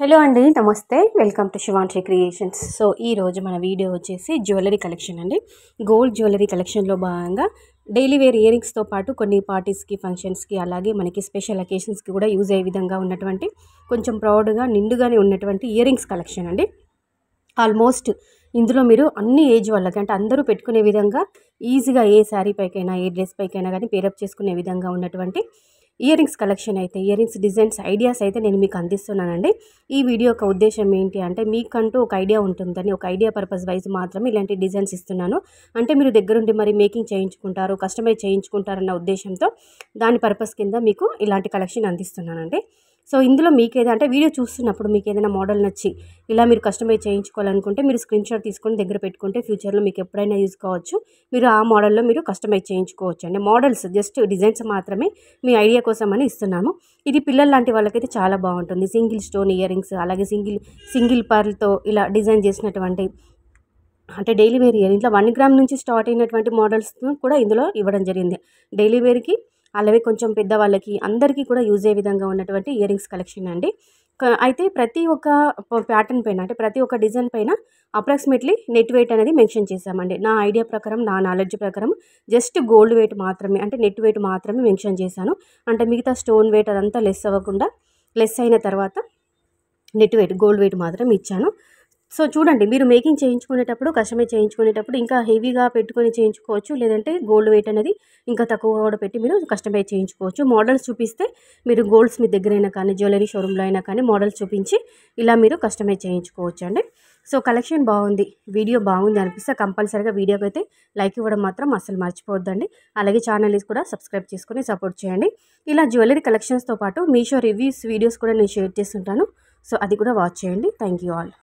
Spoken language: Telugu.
హలో అండి, నమస్తే. Welcome to Shivanshi creations. So ఈ రోజు మన వీడియో వచ్చేసి జ్యువెలరీ కలెక్షన్ అండి. గోల్డ్ జ్యువెలరీ కలెక్షన్లో భాగంగా డైలీ వేర్ ఇయరింగ్స్తో పాటు కొన్ని పార్టీస్కి, ఫంక్షన్స్కి, అలాగే మనకి స్పెషల్ అకేషన్స్కి కూడా యూజ్ అయ్యే విధంగా ఉన్నటువంటి కొంచెం ప్రౌడ్గా నిండుగానే ఉన్నటువంటి ఇయరింగ్స్ కలెక్షన్ అండి. ఆల్మోస్ట్ ఇందులో మీరు అన్ని ఏజ్ వాళ్ళకి, అంటే అందరూ పెట్టుకునే విధంగా ఈజీగా ఏ శారీ పైకైనా, ఏ డ్రెస్ పైకైనా కానీ పేరప్ చేసుకునే విధంగా ఉన్నటువంటి ఇయరింగ్స్ కలెక్షన్ అయితే, ఇయరింగ్స్ డిజైన్స్ ఐడియాస్ అయితే నేను మీకు అందిస్తున్నానండి. ఈ వీడియో యొక్క ఉద్దేశం ఏంటి అంటే, మీకంటూ ఒక ఐడియా ఉంటుందని, ఒక ఐడియా పర్పస్ వైజ్ మాత్రమే ఇలాంటి డిజైన్స్ ఇస్తున్నాను. అంటే మీరు దగ్గరుండి మరి మేకింగ్ చేయించుకుంటారు, కస్టమైజ్ చేయించుకుంటారన్న ఉద్దేశంతో దాని పర్పస్ కింద మీకు ఇలాంటి కలెక్షన్ అందిస్తున్నానండి. సో ఇందులో మీకేదో అంటే వీడియో చూస్తున్నప్పుడు మీకు ఏదైనా మోడల్ నచ్చి ఇలా మీరు కస్టమైజ్ చేయించుకోవాలనుకుంటే మీరు స్క్రీన్ షాట్ తీసుకొని దగ్గర పెట్టుకుంటే ఫ్యూచర్లో మీకు ఎప్పుడైనా యూజ్ కావచ్చు. మీరు ఆ మోడల్లో మీరు కస్టమైజ్ చేయించుకోవచ్చు అండి. మోడల్స్ జస్ట్ డిజైన్స్ మాత్రమే మీ ఐడియా కోసం అని ఇస్తున్నాము. ఇది పిల్లల లాంటి వాళ్ళకైతే చాలా బాగుంటుంది. సింగిల్ స్టోన్ ఇయరింగ్స్, అలాగే సింగిల్ పర్ల్తో ఇలా డిజైన్ చేసినటువంటి అంటే డైలీ వేర్ ఇయర్ ఇంట్లో 1 గ్రామ్ నుంచి స్టార్ట్ అయినటువంటి మోడల్స్ కూడా ఇందులో ఇవ్వడం జరిగింది. డైలీ వేర్కి అలాగే కొంచెం పెద్దవాళ్ళకి అందరికీ కూడా యూజ్ అయ్యే విధంగా ఉన్నటువంటి ఇయరింగ్స్ కలెక్షన్ అండి. అయితే ప్రతి ఒక్క ప్యాటర్న్ పైన, అంటే ప్రతి ఒక్క డిజైన్ పైన అప్రాక్సిమేట్లీ నెట్ వెయిట్ అనేది మెన్షన్ చేశామండి. నా ఐడియా ప్రకారం, నా నాలెడ్జ్ ప్రకారం జస్ట్ గోల్డ్ వెయిట్ మాత్రమే, అంటే నెట్ వెయిట్ మాత్రమే మెన్షన్ చేశాను. అంటే మిగతా స్టోన్ వెయిట్ అదంతా లెస్ అవ్వకుండా, లెస్ అయిన తర్వాత నెట్ వెయిట్ గోల్డ్ వెయిట్ మాత్రం ఇచ్చాను. సో చూడండి, మీరు మేకింగ్ చేయించుకునేటప్పుడు, కస్టమైజ్ చేయించుకునేటప్పుడు ఇంకా హెవీగా పెట్టుకొని చేయించుకోవచ్చు, లేదంటే గోల్డ్ వెయిట్ అనేది ఇంకా తక్కువ కూడా పెట్టి మీరు కస్టమైజ్ చేయించుకోవచ్చు. మోడల్స్ చూపిస్తే మీరు గోల్డ్ స్మిత్ దగ్గరైనా కానీ, జ్యువెలరీ షోరూంలో అయినా కానీ మోడల్స్ చూపించి ఇలా మీరు కస్టమైజ్ చేయించుకోవచ్చు అండి. సో కలెక్షన్ బాగుంది, వీడియో బాగుంది అనిపిస్తే కంపల్సరీగా వీడియోకి అయితే లైక్ ఇవ్వడం మాత్రం అస్సలు మర్చిపోవద్దండి. అలాగే ఛానల్ని కూడా సబ్స్క్రైబ్ చేసుకొని సపోర్ట్ చేయండి. ఇలా జ్యువెలరీ కలెక్షన్స్తో పాటు మీషో రివ్యూస్ వీడియోస్ కూడా నేను షేర్ చేస్తుంటాను. సో అది కూడా వాచ్ చేయండి. Thank you all.